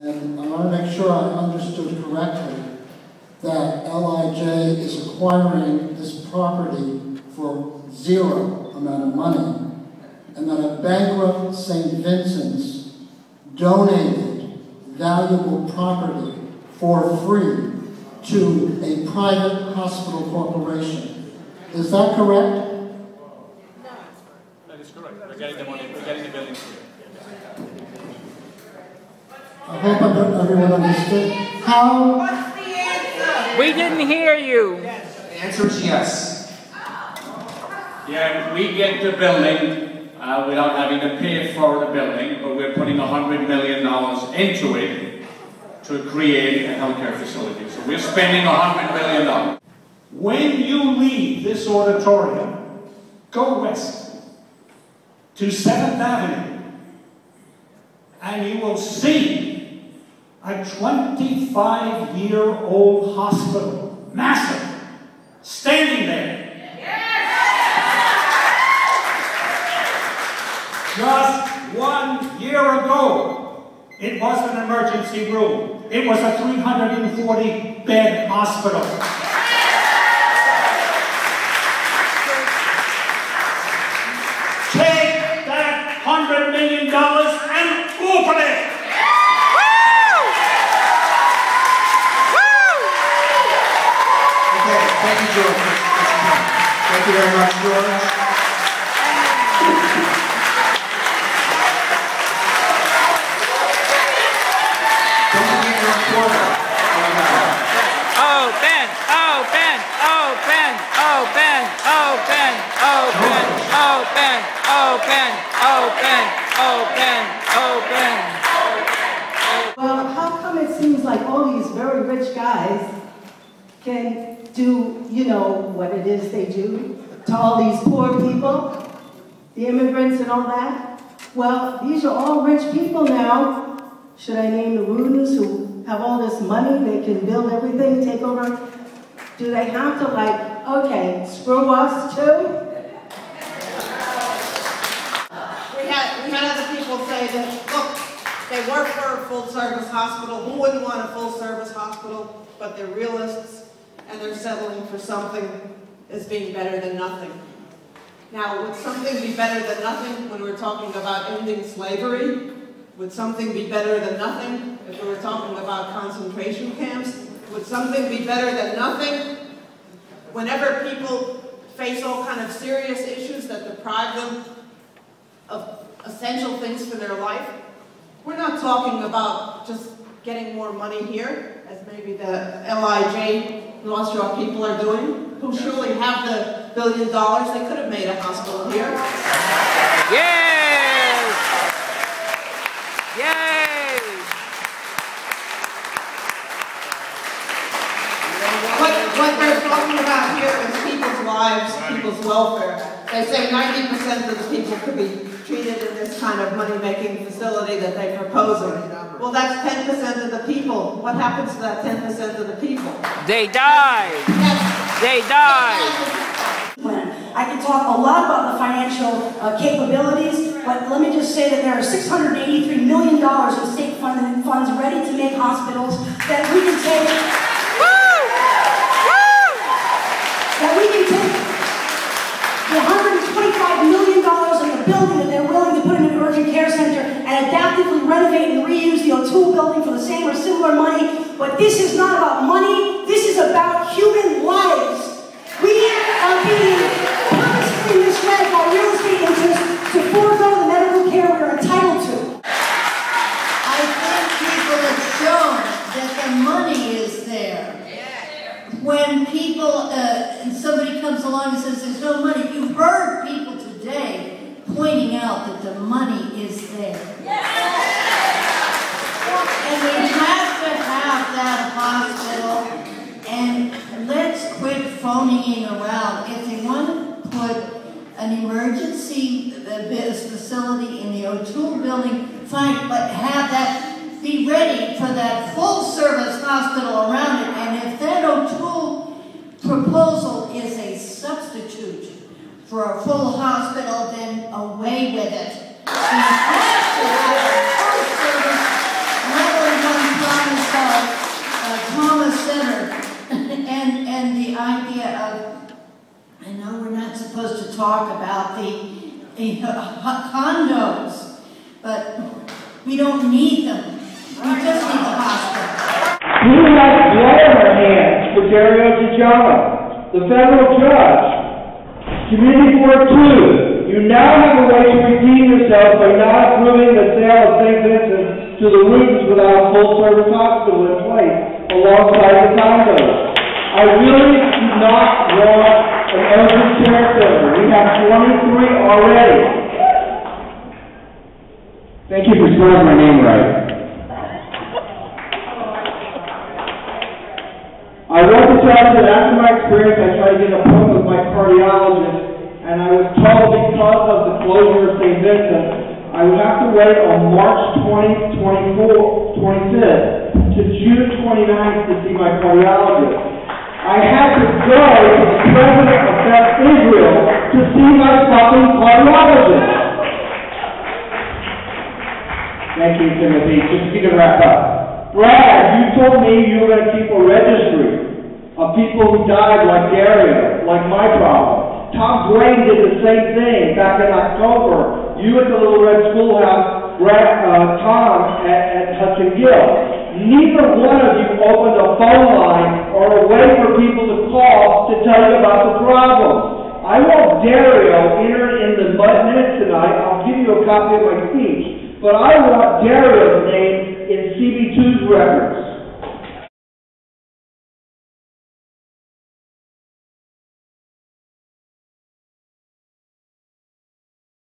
And I want to make sure I understood correctly that LIJ is acquiring this property for zero amount of money, and that a bankrupt St. Vincent's donated valuable property for free to a private hospital corporation. Is that correct? No. That is correct. We're getting the money, we're getting the building here. I hope everyone understood. How? What's the answer? We didn't hear you. Yes. The answer is yes. Yeah, we get the building without having to pay for the building, but we're putting $100 million into it to create a healthcare facility. So we're spending $100 million. When you leave this auditorium, go west to 7th Avenue, and you will see a 25-year-old hospital, massive, standing there. Just 1 year ago, it was an emergency room. It was a 340-bed hospital. Take that $100 million and open it! Okay, thank you, George. Thank you very much, George. Don't forget your reporter. Open, open, open, open, open, open, open, open, open, open, open. Well, how come it seems like all these very rich guys can do, you know, what it is they do to all these poor people, the immigrants and all that? Well, these are all rich people now. Should I name the Rudins who have all this money? They can build everything, take over. Do they have to, like, okay, screw us too? We had other people say that, look, they work for a full-service hospital. Who wouldn't want a full-service hospital? But they're realists, and they're settling for something as being better than nothing. Now, would something be better than nothing when we're talking about ending slavery? Would something be better than nothing if we were talking about concentration camps? Would something be better than nothing whenever people face all kind of serious issues that deprive them of essential things for their life? We're not talking about just getting more money here, as maybe the LIJ North Shore people are doing, who surely have the $1 billion. They could have made a hospital here. Yes! Yay! What they're talking about here is people's lives, people's welfare. They say 90% of the people could be treated in this kind of money-making facility that they're proposing. Well, that's 10% of the people. What happens to that 10% of the people? They died. Yes. They died. I can talk a lot about the financial capabilities, but let me just say that there are $683 million in state funds ready to make hospitals that we can take. That we can take the $125 million in the building that they're willing to put in an urgent care center and adaptively renovate and reuse the O'Toole building for the same or similar money. But this is not about money. This is about human lives. We are being purposely misled by real estate interests to forego the medical care we are entitled to. I think people have shown that the money is there. When people, somebody comes along and says there's no money, you've heard people today pointing out that the money is there. And we have to have that hospital, and let's quit phoning around. If they want to put an emergency facility in the O'Toole building, fine, but have that be ready for that full-service hospital around it. And if that O'Toole proposal is a substitute for a full hospital, then away with it. We have to have a full-service, not only talk about the condos, but we don't need them. We just need the hospital. Who has blood on their hands for Dario Giugiaro, the federal judge? Community Board 2, you now have a way to redeem yourself by not approving the sale of St. Vincent to the Rudins without a full-service hospital in place alongside the condos. I really do not want an urgent care center. We have 23 already. Thank you for spelling my name right. I want to tell you that after my experience, I tried to get an appointment with my cardiologist, and I was told because of the closure of St. Vincent, I would have to wait on March 20th, 25th to June 29th to see my cardiologist. I had to go to the president of Beth Israel to see my fucking cardiologist. Thank you, Timothy. Just so you can wrap up. Brad, you told me you were going to keep a registry of people who died like Dario, like my problem. Tom Blaine did the same thing back in October. You at the Little Red Schoolhouse, Tom at Hudson Gill. Neither one of you opened a phone line or a way for people to call to tell you about the problems. I want Dario entered in the minutes tonight. I'll give you a copy of my speech. But I want Dario's name in CB2's records.